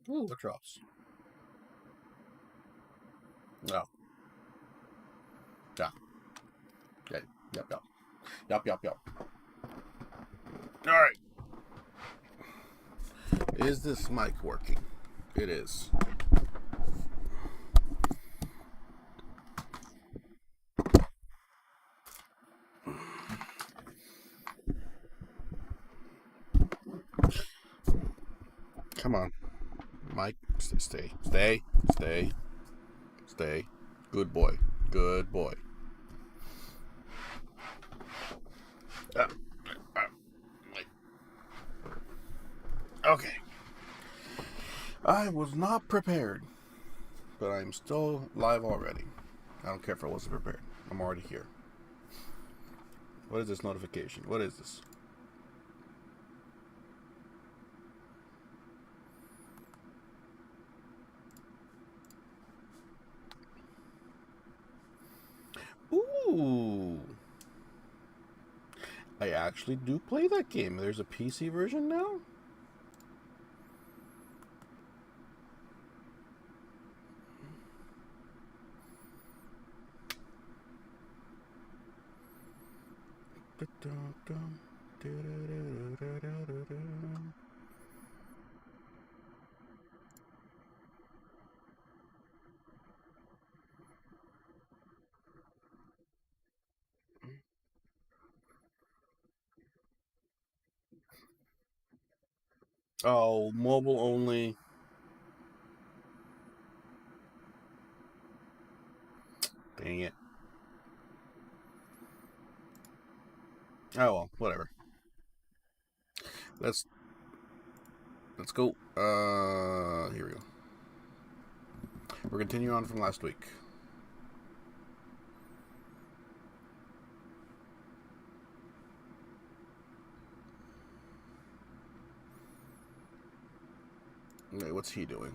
Ooh, what drops? No. Yeah. Okay. Yep, yep. Yep, yep, yep. Alright. Is this mic working? It is. Come on. Mike, stay. Stay. Stay. Stay. Good boy. Good boy. Okay. I was not prepared, but I'm still live already. I don't care if I wasn't prepared. I'm already here. What is this notification? What is this? Ooh. I actually do play that game. There's a PC version now? Oh, mobile only. Dang it. Oh well, whatever. Let's go. Here we go. We're continuing on from last week. Wait, what's he doing?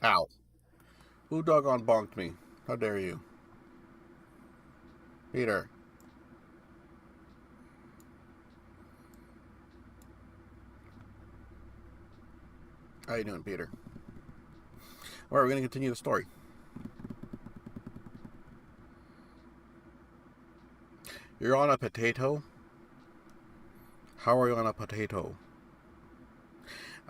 Ow. Who doggone bonked me? How dare you? Peter. How you doing, Peter? Alright, we're going to continue the story. You're on a potato? How are you on a potato?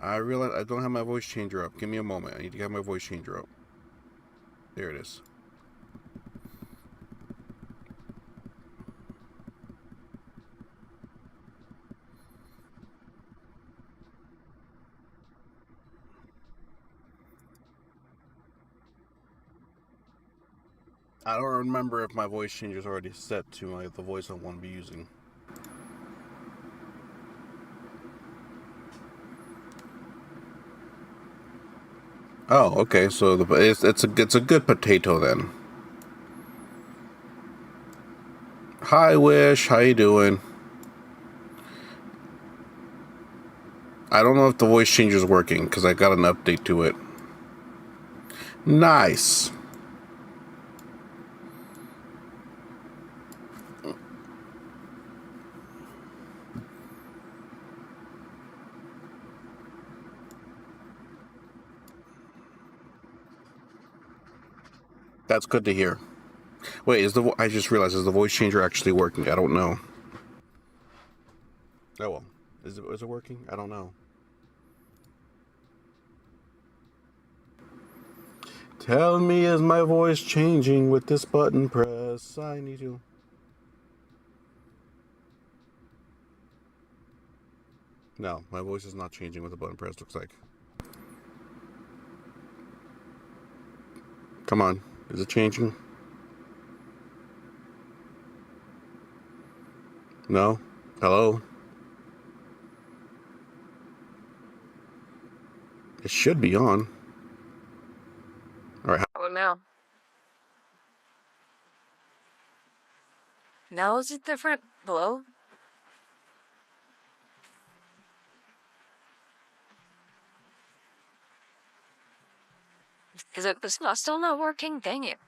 I realize I don't have my voice changer up. Give me a moment. I need to have my voice changer up. There it is. I don't remember if my voice changer is already set to the voice I want to be using. Oh, okay. So it's a good potato then. Hi, Wish. How you doing? I don't know if the voice changer is working because I got an update to it. Nice. That's good to hear. Wait, I just realized, is the voice changer actually working? I don't know. Oh well. Is it working? I don't know. Tell me, is my voice changing with this button press? I need to. No, my voice is not changing with the button press, looks like. Come on. Is it changing? No? Hello? It should be on. Now is it different below? Is it still not working? Dang it.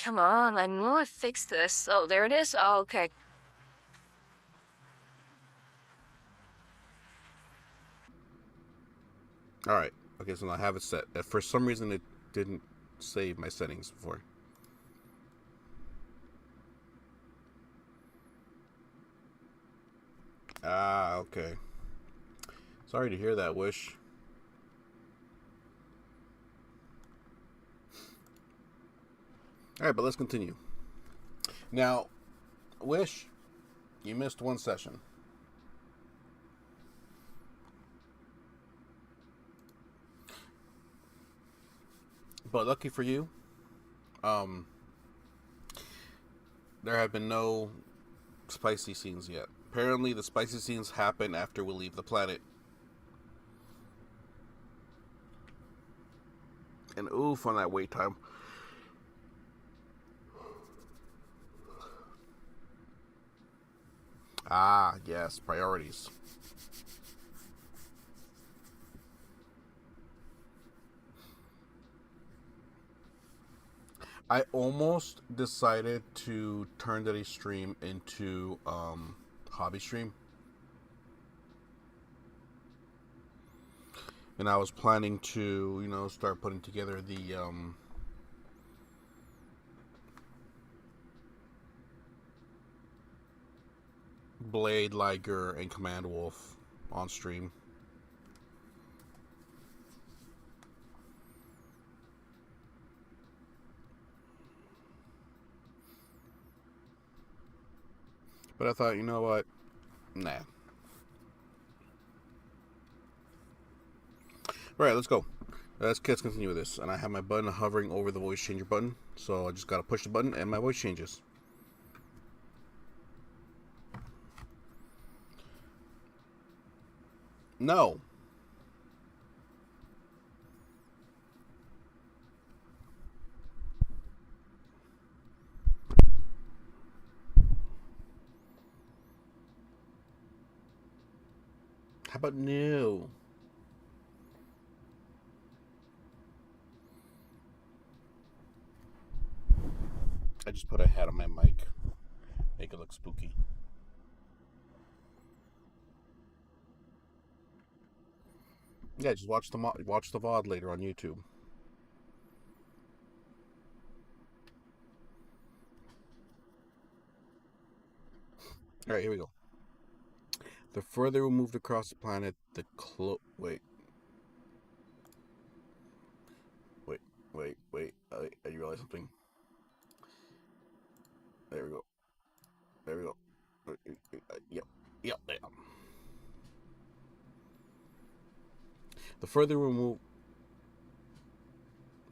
Come on, I know I fixed this. Oh, there it is? Oh, okay. Alright. Okay, so now I have it set. For some reason, it didn't save my settings before. Ah, okay. Sorry to hear that, Wish. Alright, but let's continue. Now, Wish, you missed one session. But lucky for you, there have been no spicy scenes yet. Apparently, the spicy scenes happen after we leave the planet. And oof on that wait time. Ah, yes, priorities. I almost decided to turn that stream into hobby stream. And I was planning to, start putting together the Blade, Liger, and Command Wolf on stream. But I thought, you know what? Nah. Alright, let's go. Let's continue with this. And I have my button hovering over the voice changer button. So I just gotta push the button and my voice changes. No. How about no? I just put a hat on my mic. Make it look spooky. Yeah, just watch the VOD later on YouTube. All right, here we go. The further we moved across the planet, the wait. I realized something. There we go. There we go. Yep. There. The further we move.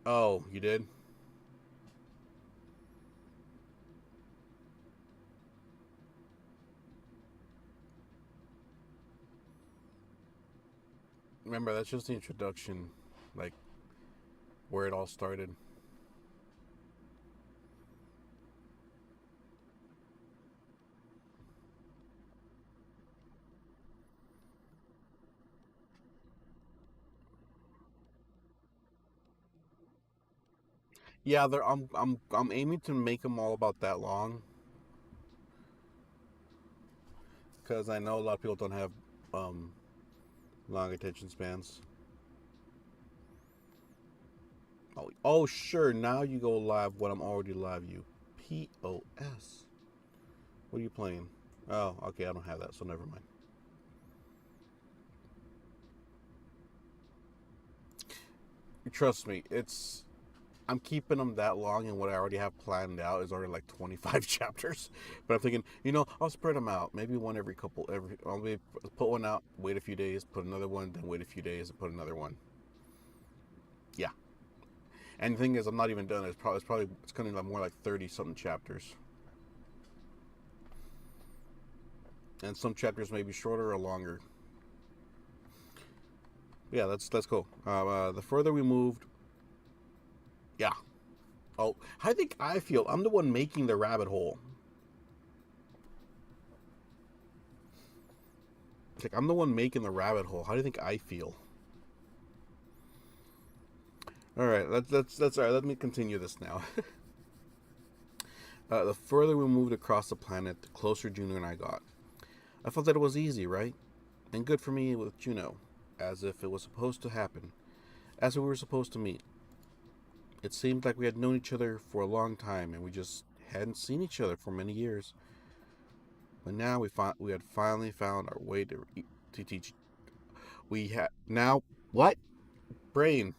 Oh, you did? Remember, that's just the introduction, like where it all started. Yeah, I'm aiming to make them all about that long, because I know a lot of people don't have um, long attention spans. Oh, sure. Now you go live when I'm already live. You POS. What are you playing? Oh, okay. I don't have that, so never mind. Trust me, I'm keeping them that long, and what I already have planned out is already like 25 chapters. But I'm thinking, I'll spread them out. Maybe one I'll maybe put one out, wait a few days, put another one, then wait a few days, and put another one. Yeah. And the thing is, I'm not even done. It's going to be more like 30 something chapters. And some chapters may be shorter or longer. Yeah, that's cool. The further we moved, yeah. Oh, I think I feel I'm the one making the rabbit hole. It's like I'm the one making the rabbit hole. How do you think I feel? All right, that's all right. Let me continue this now. The further we moved across the planet, the closer Juno and I got. I felt that it was easy, right? And good for me with Juno, as if it was supposed to happen, as if we were supposed to meet. It seemed like we had known each other for a long time, and we just hadn't seen each other for many years. But now we had finally found our way to teach. We had now what brain?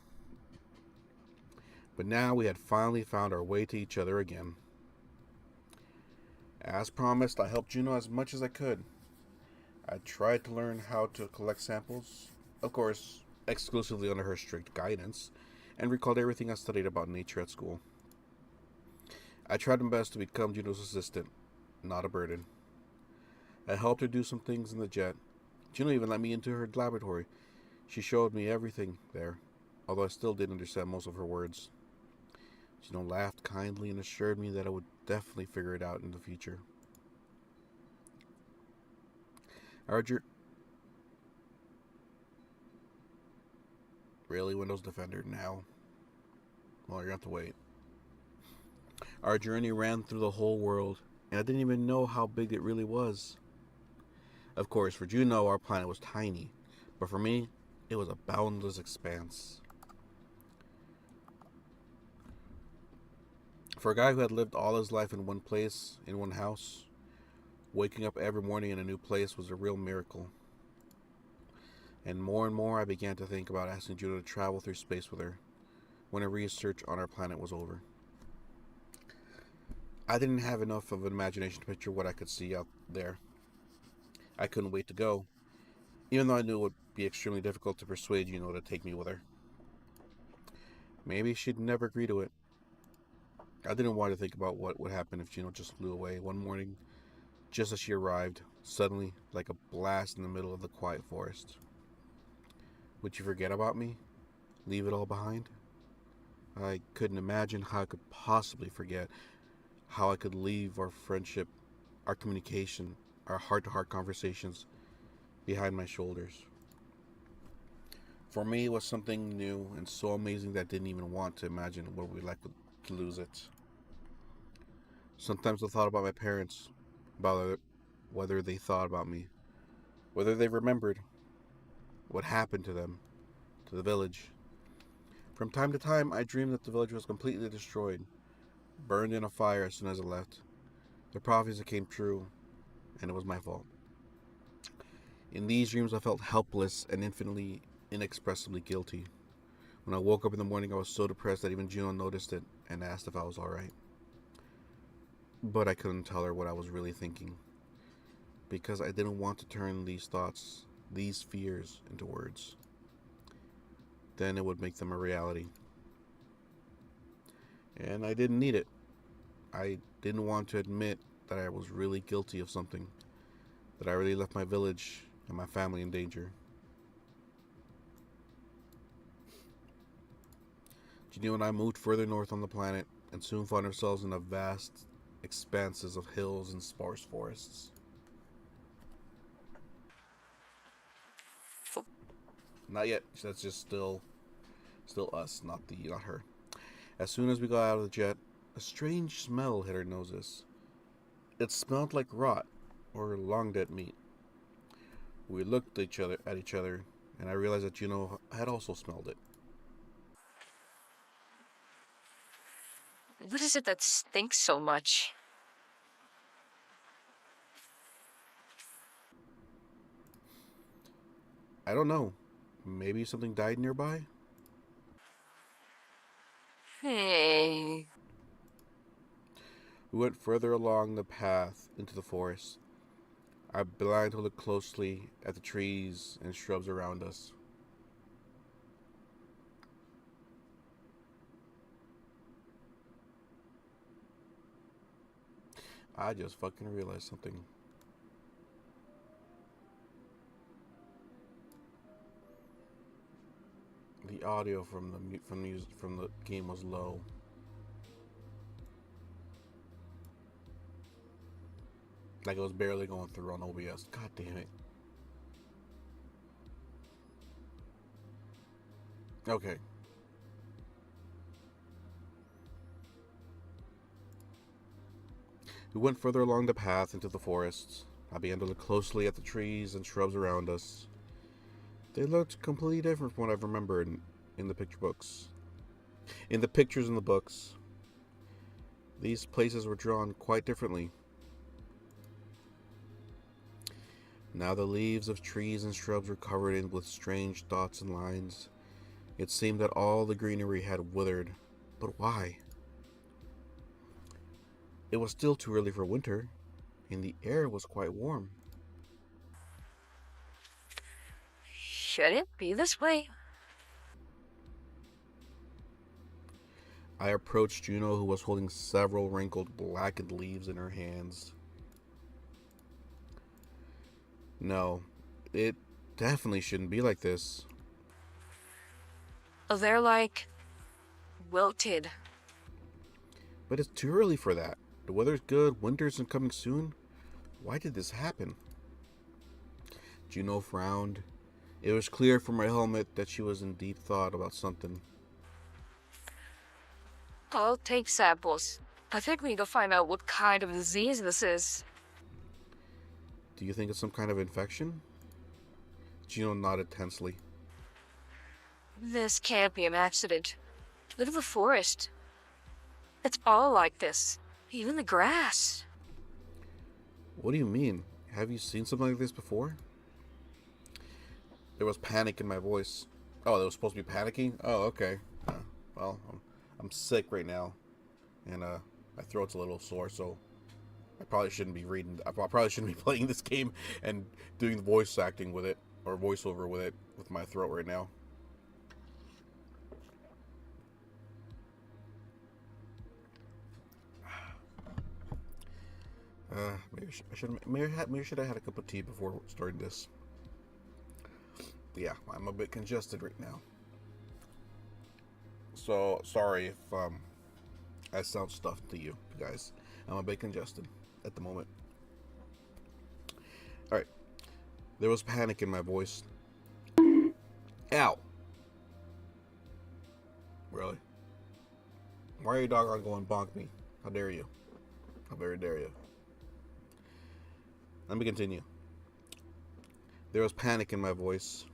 But now we had finally found our way to each other again. As promised, I helped Juno as much as I could. I tried to learn how to collect samples, of course, exclusively under her strict guidance, and recalled everything I studied about nature at school. I tried my best to become Juno's assistant, not a burden. I helped her do some things in the jet. Juno even let me into her laboratory. She showed me everything there, although I still didn't understand most of her words. Juno laughed kindly and assured me that I would definitely figure it out in the future. Our really Windows Defender now? Well, you have to wait. Our journey ran through the whole world, and I didn't even know how big it really was. Of course, for Juno, our planet was tiny, but for me, it was a boundless expanse. For a guy who had lived all his life in one place, in one house, waking up every morning in a new place was a real miracle. And more I began to think about asking Juno to travel through space with her when her research on our planet was over. I didn't have enough of an imagination to picture what I could see out there. I couldn't wait to go, even though I knew it would be extremely difficult to persuade Juno to take me with her. Maybe she'd never agree to it. I didn't want to think about what would happen if Juno just flew away one morning, just as she arrived, suddenly, like a blast in the middle of the quiet forest. Would you forget about me? Leave it all behind? I couldn't imagine how I could possibly forget, how I could leave our friendship, our communication, our heart to heart conversations behind my shoulders. For me, it was something new and so amazing that I didn't even want to imagine what it would be like to lose it. Sometimes I thought about my parents, about whether they thought about me, whether they remembered what happened to them, to the village. From time to time, I dreamed that the village was completely destroyed, burned in a fire as soon as I left. The prophecy came true, and it was my fault. In these dreams, I felt helpless and infinitely, inexpressibly guilty. When I woke up in the morning, I was so depressed that even Juno noticed it and asked if I was alright. But I couldn't tell her what I was really thinking, because I didn't want to turn these thoughts, these fears, into words. Then it would make them a reality. And I didn't need it. I didn't want to admit that I was really guilty of something, that I really left my village and my family in danger. Juno and I moved further north on the planet and soon found ourselves in the vast expanses of hills and sparse forests. Not yet. That's just still us, not her. As soon as we got out of the jet, a strange smell hit our noses. It smelled like rot or long dead meat. We looked at each other, and I realized that Juno had also smelled it. What is it that stinks so much? I don't know. Maybe something died nearby? Hey. We went further along the path into the forest. I began to look closely at the trees and shrubs around us. I just fucking realized something. The audio from the game was low. Like it was barely going through on OBS. God damn it. Okay. We went further along the path into the forest. I began to look closely at the trees and shrubs around us. They looked completely different from what I've remembered in the picture books. In the pictures in the books, these places were drawn quite differently. Now the leaves of trees and shrubs were covered in with strange dots and lines. It seemed that all the greenery had withered. But why? It was still too early for winter, and the air was quite warm. Should it be this way? I approached Juno, who was holding several wrinkled, blackened leaves in her hands. No, it definitely shouldn't be like this. Oh, they're like wilted. But it's too early for that. The weather's good, winter isn't coming soon. Why did this happen? Juno frowned. It was clear from her helmet that she was in deep thought about something. I'll take samples. I think we need to find out what kind of disease this is. Do you think it's some kind of infection? Juno nodded tensely. This can't be an accident. Look at the forest. It's all like this. Even the grass. What do you mean? Have you seen something like this before? There was panic in my voice. Oh, they were supposed to be panicking? Oh, okay. Well, I'm sick right now. And my throat's a little sore, so I probably shouldn't be be playing this game and doing voice acting with it, or voiceover with it, with my throat right now. Maybe I should have had a cup of tea before starting this. Yeah, I'm a bit congested right now. So sorry if I sound stuffed to you guys. I'm a bit congested at the moment. All right. There was panic in my voice. Ow. Really? Why are you doggone going bonk me? How dare you? How very dare you? Let me continue. There was panic in my voice.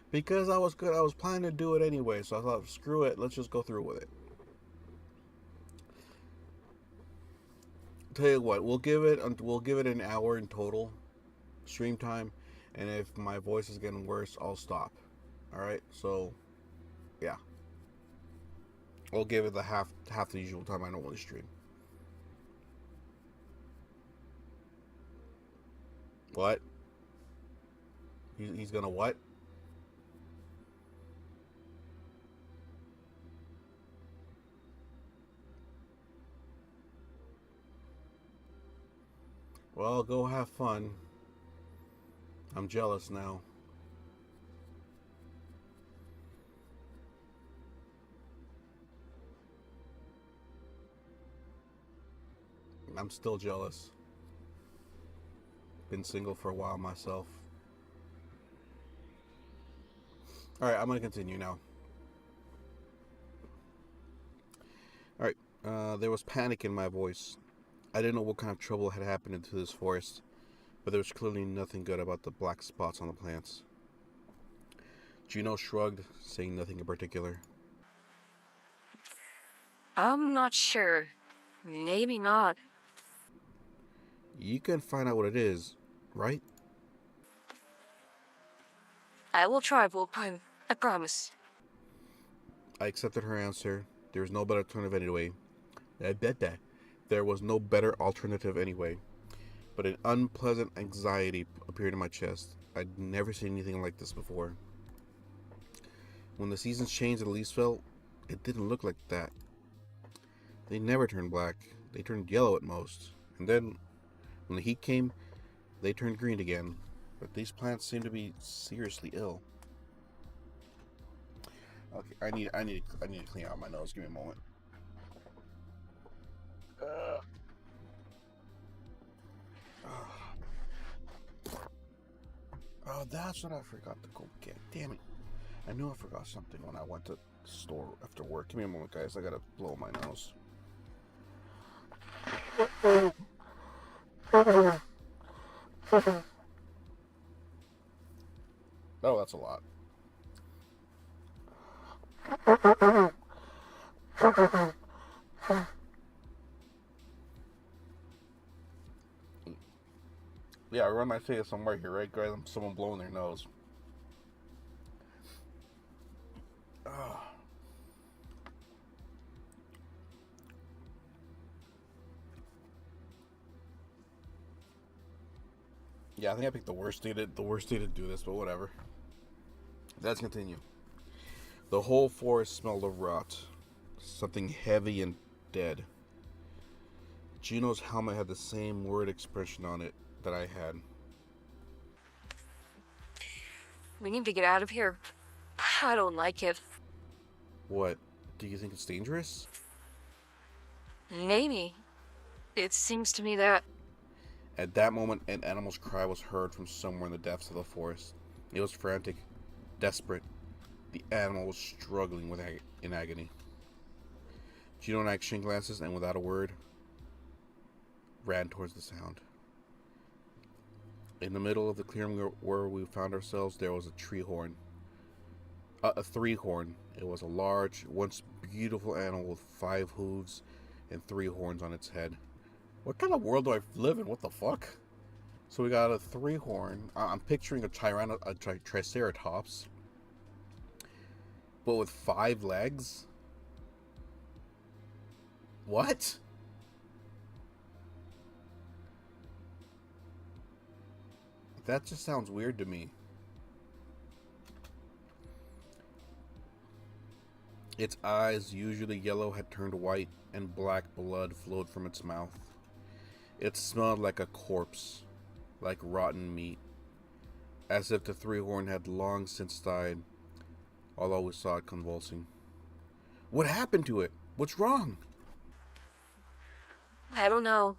Because I was planning to do it anyway, so I thought, screw it, let's just go through with it. Tell you what, we'll give it an hour in total stream time, and if my voice is getting worse, I'll stop. All right, so yeah, we'll give it the half the usual time I normally stream. What? He's gonna what? Well, go have fun. I'm jealous now. I'm still jealous. Been single for a while myself. Alright, I'm gonna continue now. Alright, there was panic in my voice. I didn't know what kind of trouble had happened into this forest, but there was clearly nothing good about the black spots on the plants. Juno shrugged, saying nothing in particular. I'm not sure. Maybe not. You can find out what it is, right? I will try, Vulpine. I promise. I accepted her answer. There was no better alternative anyway. There was no better alternative anyway. But an unpleasant anxiety appeared in my chest. I'd never seen anything like this before. When the seasons changed and the leaves fell, it didn't look like that. They never turned black. They turned yellow at most. And then, when the heat came, they turned green again. But these plants seem to be seriously ill. Okay, I need to clean out my nose. Give me a moment. Oh, that's what I forgot to go get. Damn it. I knew I forgot something when I went to the store after work. Give me a moment, guys. I gotta blow my nose. Oh, that's a lot. Yeah, I run my face somewhere here, right, guys? I'm someone blowing their nose. Oh. Yeah, I think I picked the worst day to do this, but whatever. Let's continue. The whole forest smelled of rot. Something heavy and dead. Juno's helmet had the same worried expression on it that I had. We need to get out of here. I don't like it. What? Do you think it's dangerous? Maybe. It seems to me that. At that moment, an animal's cry was heard from somewhere in the depths of the forest. It was frantic, desperate. The animal was struggling in agony. Juno and I exchanged glances, and without a word, ran towards the sound. In the middle of the clearing where we found ourselves, there was a three-horn. It was a large, once beautiful animal with 5 hooves and 3 horns on its head. What kind of world do I live in? What the fuck? So we got a 3-horn. I'm picturing a triceratops, but with 5 legs. What? That just sounds weird to me. Its eyes, usually yellow, had turned white, and black blood flowed from its mouth. It smelled like a corpse, like rotten meat, as if the 3-horn had long since died, although we saw it convulsing. What happened to it? What's wrong? I don't know.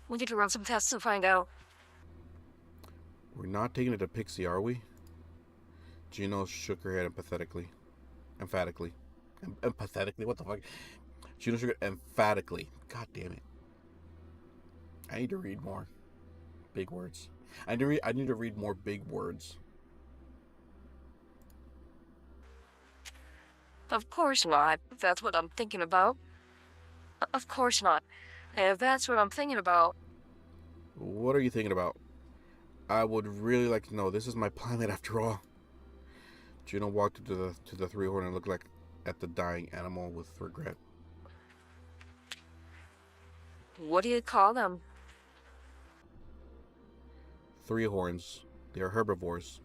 We need to run some tests and find out. We're not taking it to Pixie, are we? Juno shook her head emphatically. Empathetically? What the fuck? Juno shook her emphatically. God damn it. I need to read more. Big words. I need to read more big words. Of course not, if that's what I'm thinking about. Of course not. If that's what I'm thinking about. What are you thinking about? I would really like to know. This is my planet after all. Juno walked to the 3-horn and looked at the dying animal with regret. What do you call them? 3-horns. They are herbivores.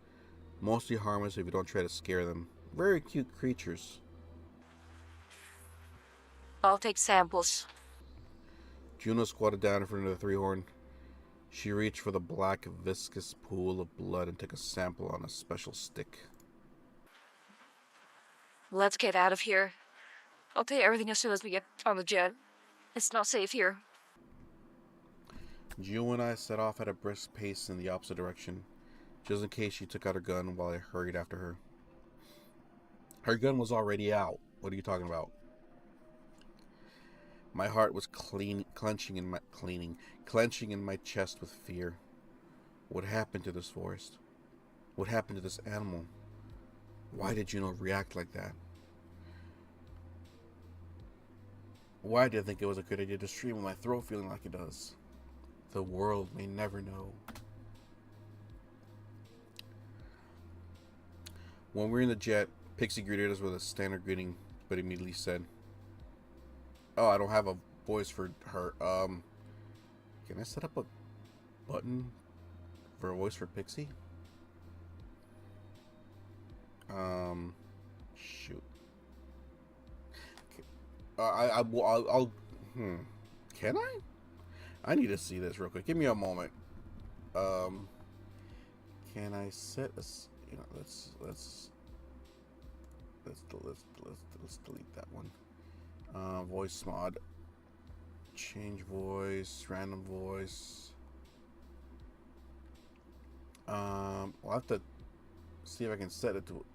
Mostly harmless if you don't try to scare them. Very cute creatures. I'll take samples. Juno squatted down in front of the 3-horn. She reached for the black, viscous pool of blood and took a sample on a special stick. Let's get out of here. I'll tell you everything as soon as we get on the jet. It's not safe here. Juno and I set off at a brisk pace in the opposite direction, just in case she took out her gun while I hurried after her. Her gun was already out. What are you talking about? My heart was clenching in my chest with fear. What happened to this forest? What happened to this animal? Why did Juno react like that? Why did I think it was a good idea to stream with my throat feeling like it does? The world may never know. When we were in the jet, Pixie greeted us with a standard greeting, but immediately said, "Oh, I don't have a voice for her. Can I set up a button for a voice for Pixie? Shoot. I'll. Can I? I need to see this real quick. Give me a moment. Can I set a? You know, let's delete that one. Voice mod. Change voice. Random voice. I'll have to see if I can set it to.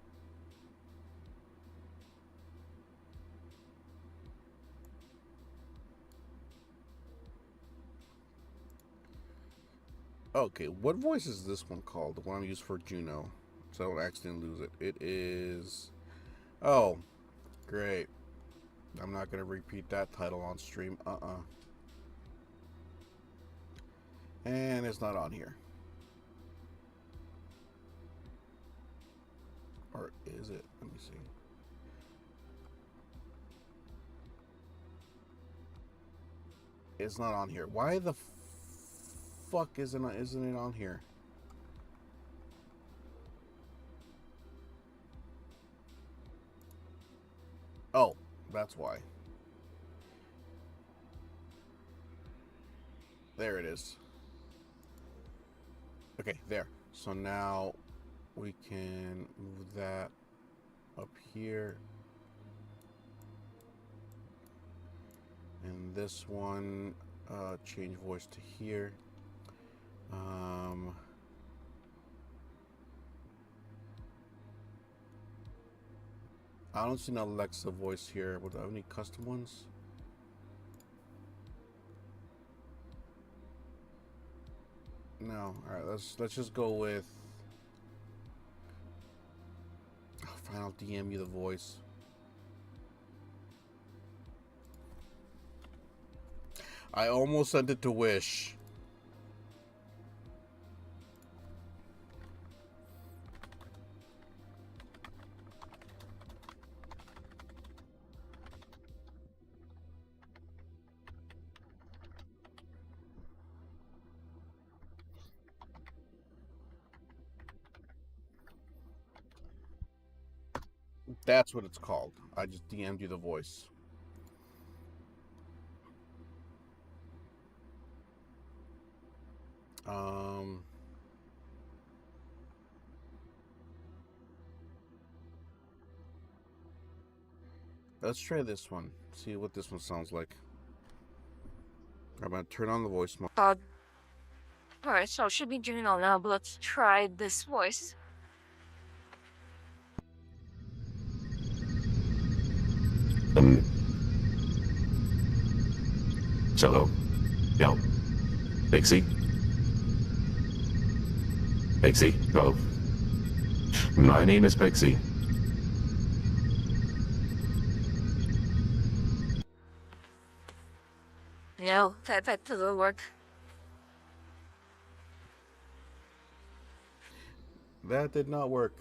Okay, what voice is this one called? The one I'm used for Juno, so I don't accidentally lose it. It is. Oh, great. I'm not gonna repeat that title on stream. And it's not on here. Or is it? Let me see. It's not on here. Why the fuck isn't it on here? Oh, that's why. There it is. Okay, there. So now we can move that up here. And this one, change voice to here. I don't see an Alexa voice here. Would I have any custom ones? No. All right. Let's just go with. Oh, fine. I'll DM you the voice. I almost sent it to Wish. That's what it's called. I just DM'd you the voice. Let's try this one. See what this one sounds like. I'm gonna turn on the voice mode. Alright, so it should be Juno now, but let's try this voice. Hello. Yo. Pixie. Pixie. Oh. My name is Pixie. No, that doesn't work. That did not work.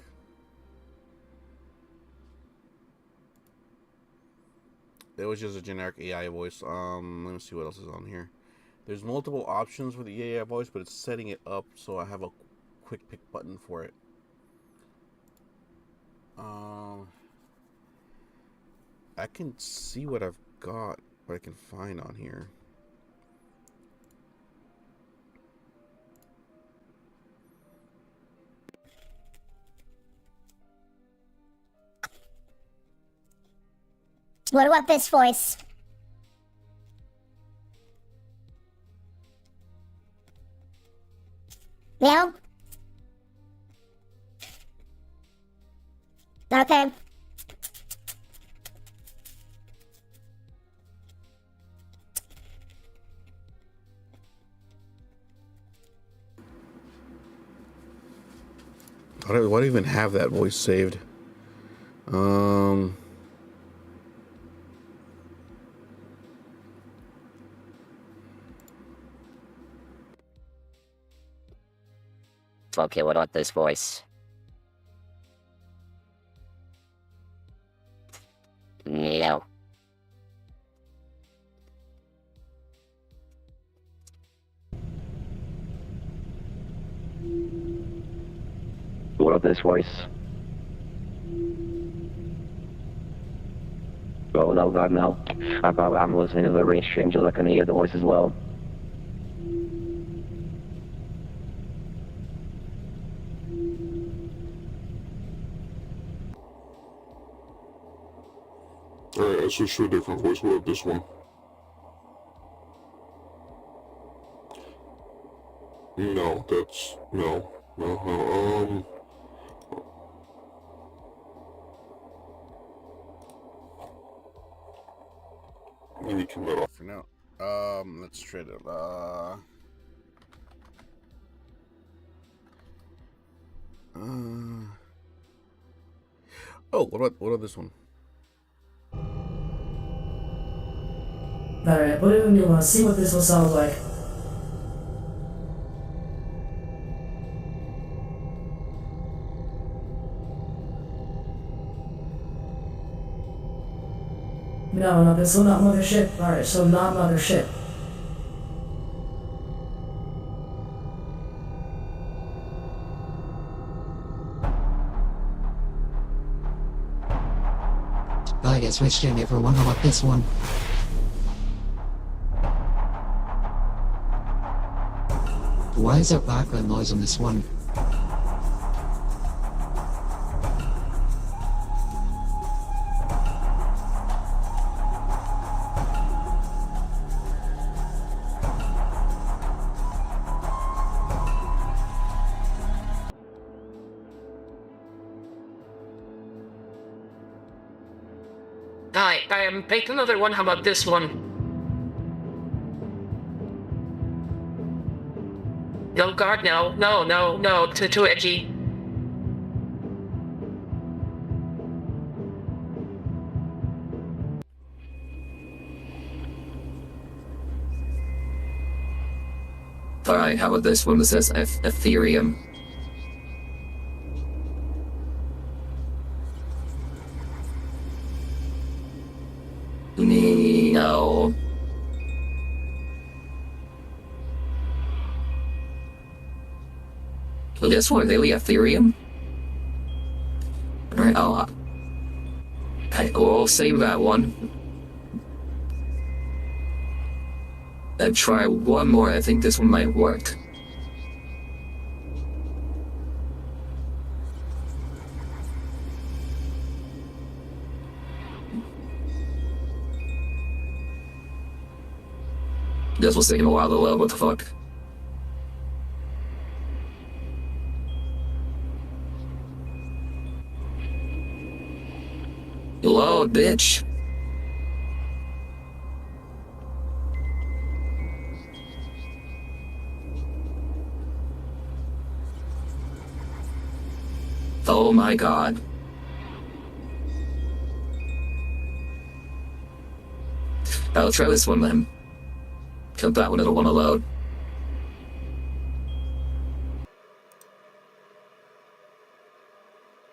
It was just a generic AI voice. Let me see what else is on here. There's multiple options for the AI voice, but it's setting it up so I have a quick pick button for it. I can see what I've got, what I can find on here. What about this voice? Yeah? Okay. Why do I even have that voice saved? Okay, what about this voice? No. What about this voice? Oh no, God, no. I'm listening to the range changes. I can hear the voice as well. Alright, I switched to a different voice. What about this one? No, that's... no. Uh-huh, let me turn that off. For now. Let's trade it. Oh, what about this one? Alright, put it in a new one. See what this one sounds like. No, this one not mothership. Alright, so not mothership. I guess switched in everyone. How about this one? Why is there background noise on this one? Pick another one. How about this one? No, God, no, too edgy. Alright, how about this one that says Ethereum? No. This one, really Ethereum? Alright, I'll save that one. And try one more. I think this one might work. This was taking a while to load. What the fuck? Load, bitch. Oh my god. I'll try this one then. Because that one it'll want to load.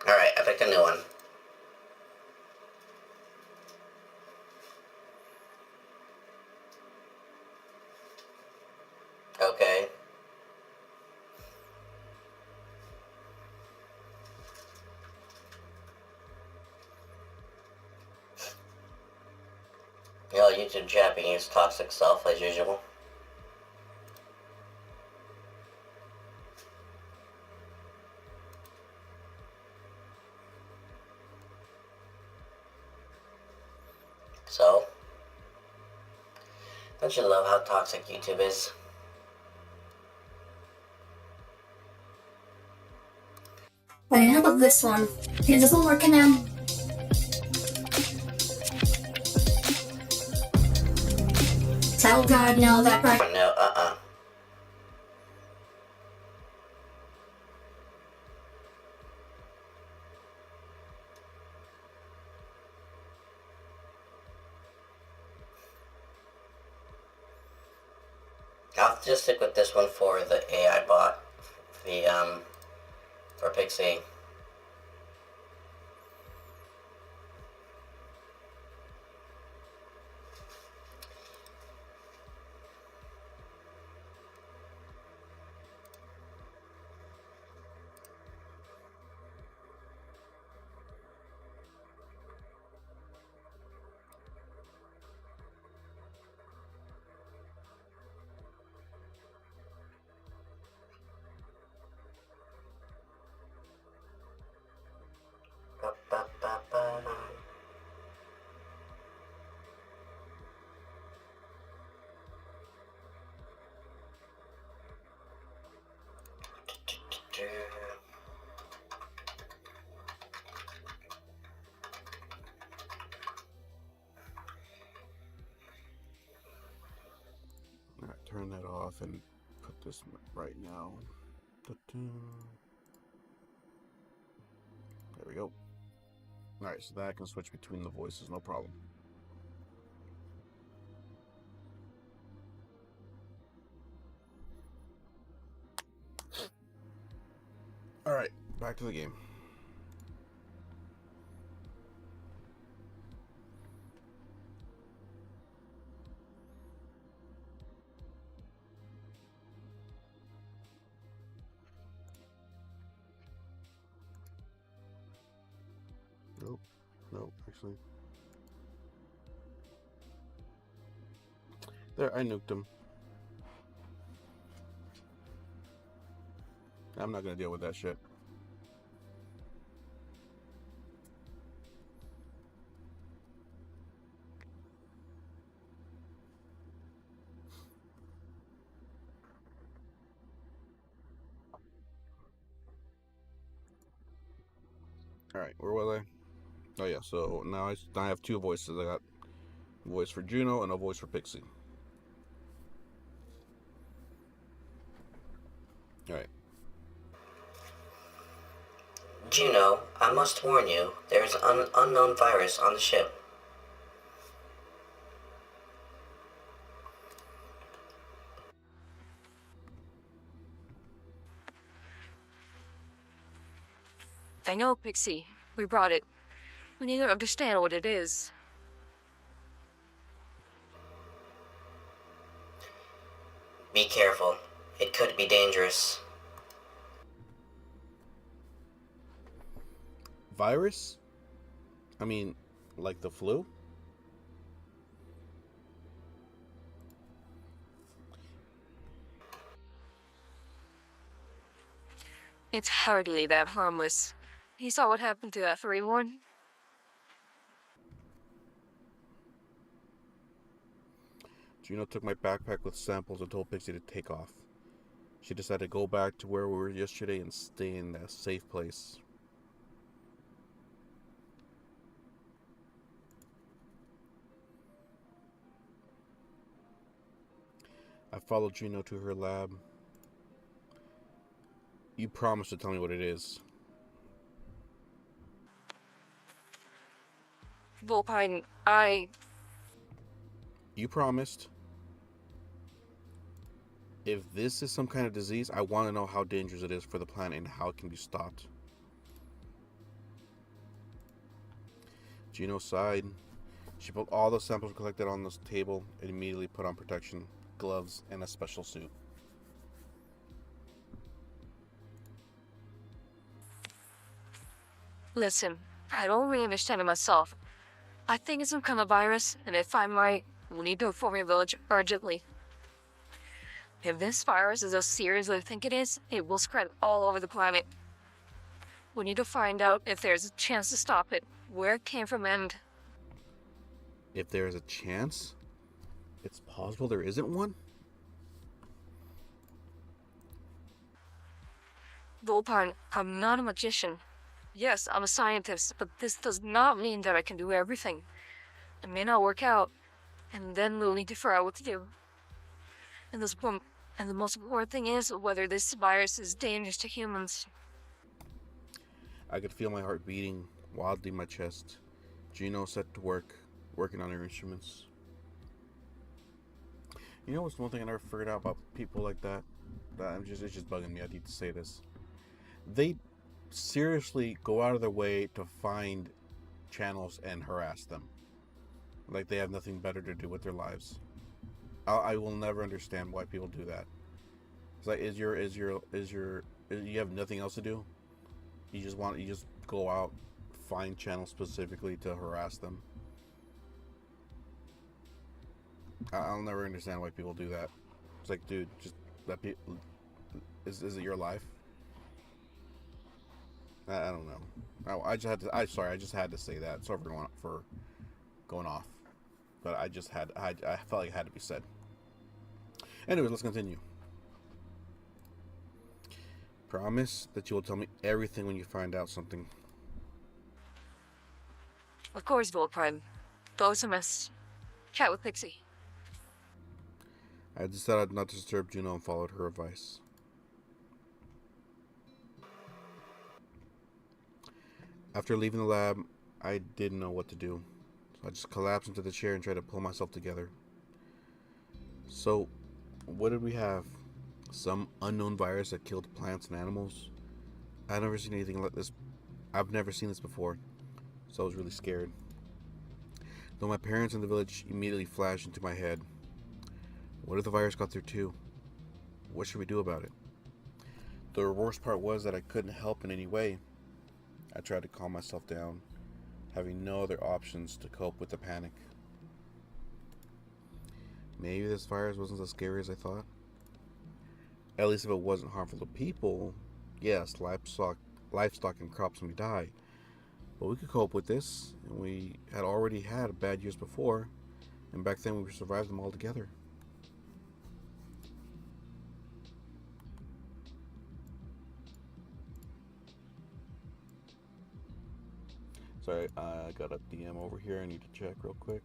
Alright, I picked a new one. Okay. Y'all YouTube Japanese toxic self as usual. So, don't you love how toxic YouTube is? Wait, how about this one? Is this one working now? Tell God no, that right. No, I'll just stick with this one for the AI bot, for Pixie. turn that off and put this right now. There we go. Alright, so that I can switch between the voices, no problem. Alright, back to the game. Nope. Nope, actually. There, I nuked him. I'm not gonna deal with that shit. Alright, where was I? Oh yeah, so now I have two voices. I got a voice for Juno and a voice for Pixie. Alright. Juno, I must warn you, there is an unknown virus on the ship. I know, Pixie. We brought it. We need to understand what it is. Be careful. It could be dangerous. Virus? I mean, like the flu? It's hardly that harmless. You saw what happened to everyone? Juno took my backpack with samples and told Pixie to take off. She decided to go back to where we were yesterday and stay in a safe place. I followed Juno to her lab. You promised to tell me what it is. Vulpine, You promised. If this is some kind of disease, I want to know how dangerous it is for the planet and how it can be stopped. Juno sighed. She put all the samples collected on this table and immediately put on protection, gloves, and a special suit. Listen, I don't really understand it myself. I think it's some kind of virus, and if I'm right, we need to inform your village urgently. If this virus is as serious as I think it is, it will spread all over the planet. We need to find out if there's a chance to stop it, where it came from, and... If there is a chance, it's possible there isn't one? Vulpine, I'm not a magician. Yes, I'm a scientist, but this does not mean that I can do everything. It may not work out, and then we'll need to figure out what to do. And the most important thing is whether this virus is dangerous to humans. I could feel my heart beating wildly in my chest. Juno set to work, working on her instruments. You know what's one thing I never figured out about people like that? It's just bugging me. I need to say this. They seriously go out of their way to find channels and harass them. Like they have nothing better to do with their lives. I will never understand why people do that. It's like, you have nothing else to do? You just go out, find channels specifically to harass them. I'll never understand why people do that. It's like, dude, just let people. Is it your life? I don't know. I just had to say that. Sorry for going off, but I felt like it had to be said. Anyways, let's continue. Promise that you will tell me everything when you find out something. Of course, Vulpine. Those a mess. Chat with Pixie. I decided not to disturb Juno and followed her advice. After leaving the lab, I didn't know what to do. So I just collapsed into the chair and tried to pull myself together. So, what did we have? Some unknown virus that killed plants and animals? I've never seen anything like this. I've never seen this before, so I was really scared. Though my parents in the village immediately flashed into my head. What if the virus got through too? What should we do about it? The worst part was that I couldn't help in any way. I tried to calm myself down, having no other options to cope with the panic. Maybe this virus wasn't as scary as I thought. At least if it wasn't harmful to people, yes, livestock and crops may die. But we could cope with this, and we had already had bad years before, and back then we survived them all together. Sorry, I got a DM over here I need to check real quick.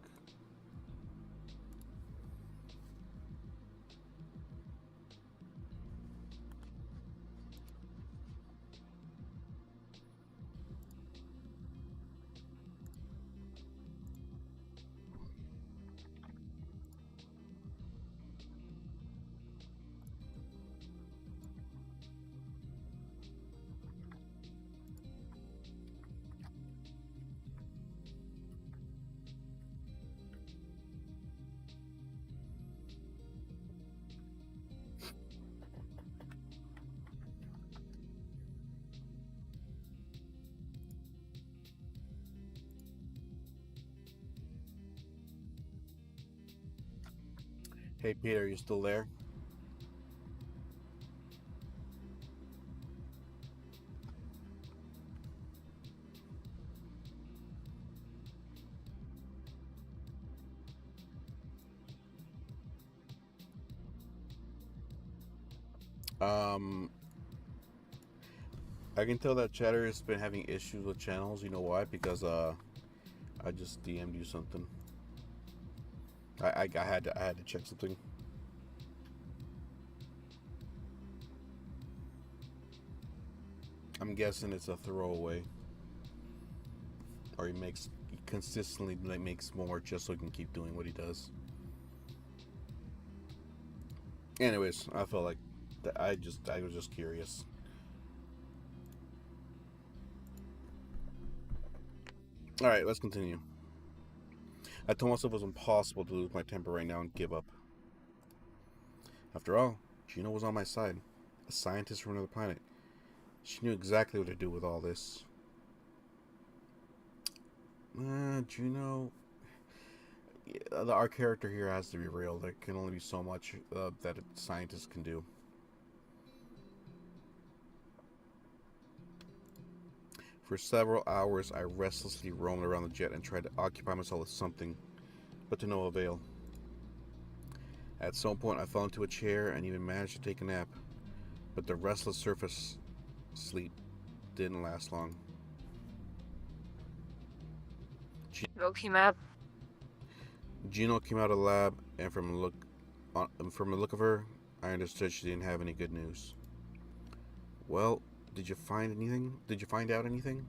Hey Peter, you still there? I can tell that Chatter has been having issues with channels. You know why? Because I just DM'd you something. I had to check something. I'm guessing it's a throwaway, or he consistently makes more just so he can keep doing what he does. Anyways, I felt like I was just curious. All right, let's continue. I told myself it was impossible to lose my temper right now and give up. After all, Juno was on my side, a scientist from another planet. She knew exactly what to do with all this. Juno... our character here has to be real. There can only be so much that a scientist can do. For several hours, I restlessly roamed around the jet and tried to occupy myself with something, but to no avail. At some point, I fell into a chair and even managed to take a nap, but the restless surface sleep didn't last long. Okay, map. Juno came out of the lab, and from the look of her, I understood she didn't have any good news. Well, did you find anything? Did you find out anything?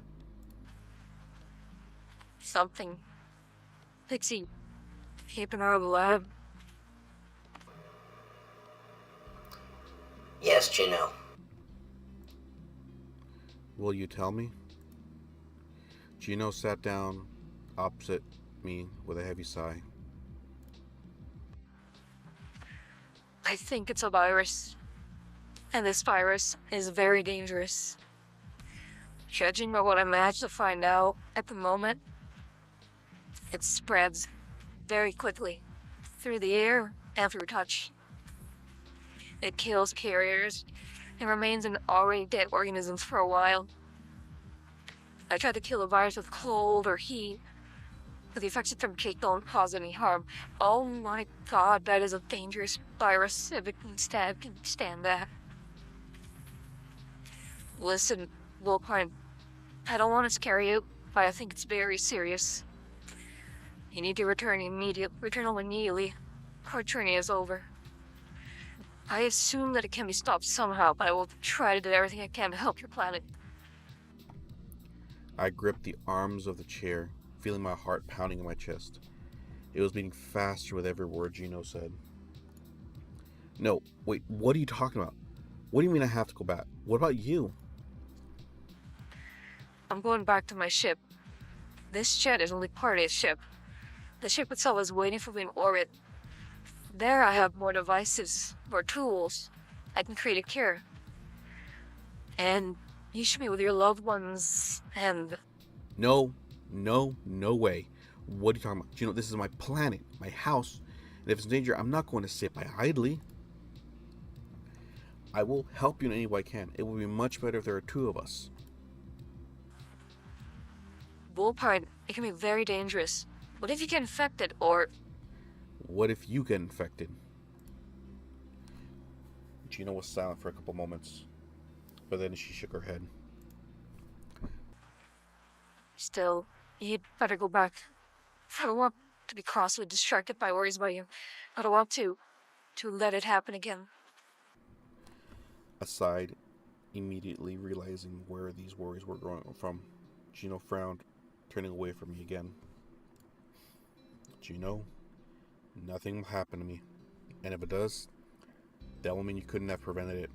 Something. Pixie, keeping out of the lab. Yes, Juno. Will you tell me? Juno sat down opposite me with a heavy sigh. I think it's a virus. And this virus is very dangerous. Judging by what I managed to find out at the moment, it spreads very quickly through the air and through touch. It kills carriers and remains in already dead organisms for a while. I tried to kill the virus with cold or heat, but the effects of temperature don't cause any harm. Oh my god, that is a dangerous virus if it can stand that. Listen, Vulpine, I don't want to scare you, but I think it's very serious. You need to return immediately. Our journey is over. I assume that it can be stopped somehow, but I will try to do everything I can to help your planet. I gripped the arms of the chair, feeling my heart pounding in my chest. It was beating faster with every word Juno said. No, wait, what are you talking about? What do you mean I have to go back? What about you? I'm going back to my ship. This jet is only part of the ship. The ship itself is waiting for me in orbit. There I have more devices, more tools. I can create a cure. And you should be with your loved ones, and... No way. What are you talking about? Juno, this is my planet, my house. And if it's in danger, I'm not going to sit by idly. I will help you in any way I can. It will be much better if there are two of us. Vulpine, it can be very dangerous. What if you get infected, or... What if you get infected? Juno was silent for a couple moments, but then she shook her head. Still, you'd better go back. I don't want to be constantly distracted by worries about you. I don't want to let it happen again. I sighed, immediately realizing where these worries were growing from. Juno frowned, turning away from me again. Juno, nothing will happen to me. And if it does, that will mean you couldn't have prevented it.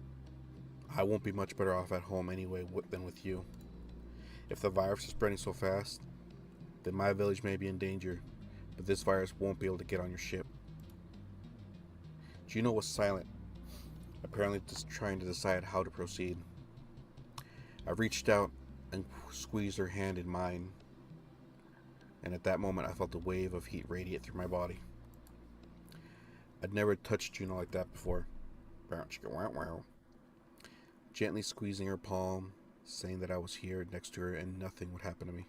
I won't be much better off at home anyway than with you. If the virus is spreading so fast, then my village may be in danger, but this virus won't be able to get on your ship. Juno was silent, apparently just trying to decide how to proceed. I reached out and squeezed her hand in mine, and at that moment I felt a wave of heat radiate through my body. I'd never touched Juno like that before. Gently squeezing her palm, saying that I was here next to her and nothing would happen to me.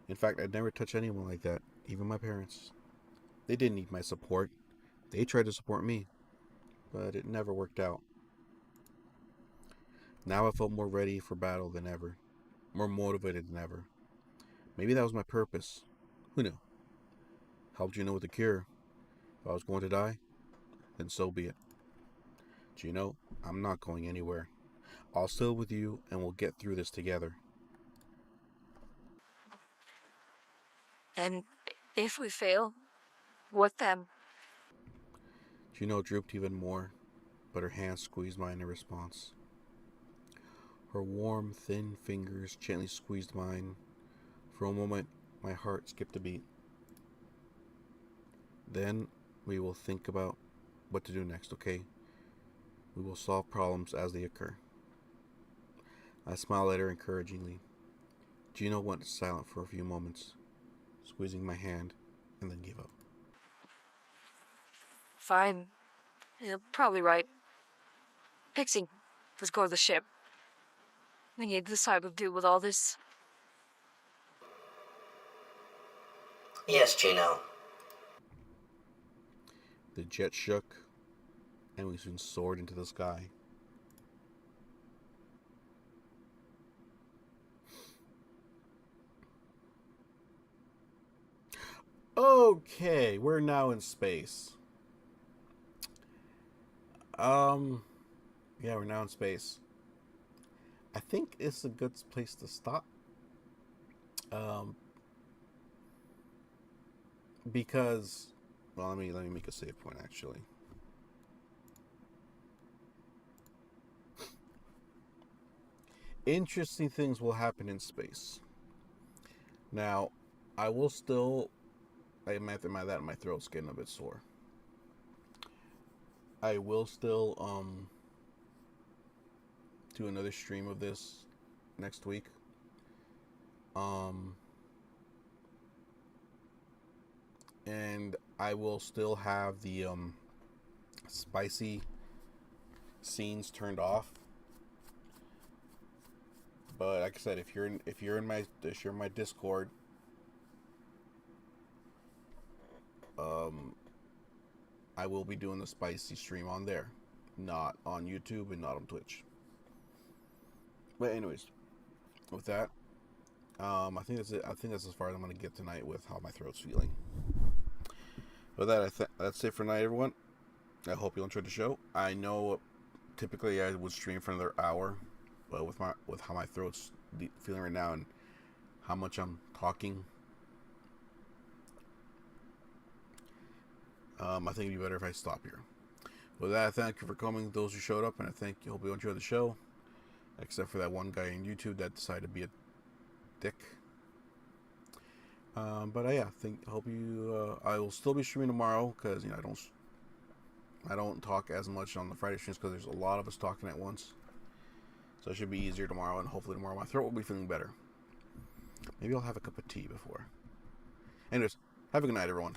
In fact, I'd never touched anyone like that, even my parents. They didn't need my support. They tried to support me, but it never worked out. Now I felt more ready for battle than ever, more motivated than ever. Maybe that was my purpose. Who knew? Helped Juno with the cure. If I was going to die, then so be it. Juno, I'm not going anywhere. I'll stay with you and we'll get through this together. And if we fail, what then? Juno drooped even more, but her hand squeezed mine in response. Her warm, thin fingers gently squeezed mine. For a moment, my heart skipped a beat. Then we will think about what to do next, okay? We will solve problems as they occur. I smiled at her encouragingly. Juno went silent for a few moments, squeezing my hand, and then gave up. Fine. You're probably right. Pixie, let's go to the ship. We need to decide what to do with all this. Yes, Juno. The jet shook, and we soon soared into the sky. Okay, we're now in space. Yeah, we're now in space. I think it's a good place to stop. Because, well, let me make a save point actually. Interesting things will happen in space. Now, I will still. My throat's getting a bit sore. I will still do another stream of this next week. And I will still have the spicy scenes turned off. But like I said, if you're in my Discord, I will be doing the spicy stream on there, not on YouTube and not on Twitch. But anyways, with that, I think that's it. I think that's as far as I'm gonna get tonight with how my throat's feeling. With that, that's it for tonight, everyone. I hope you enjoyed the show. I know typically I would stream for another hour, but with how my throat's feeling right now and how much I'm talking, I think it'd be better if I stop here. With that, I thank you for coming, those who showed up, and I hope you enjoyed the show. Except for that one guy on YouTube that decided to be a dick. But yeah, hope you. I will still be streaming tomorrow because I don't talk as much on the Friday streams because there's a lot of us talking at once. So it should be easier tomorrow, and hopefully tomorrow my throat will be feeling better. Maybe I'll have a cup of tea before. Anyways, have a good night, everyone.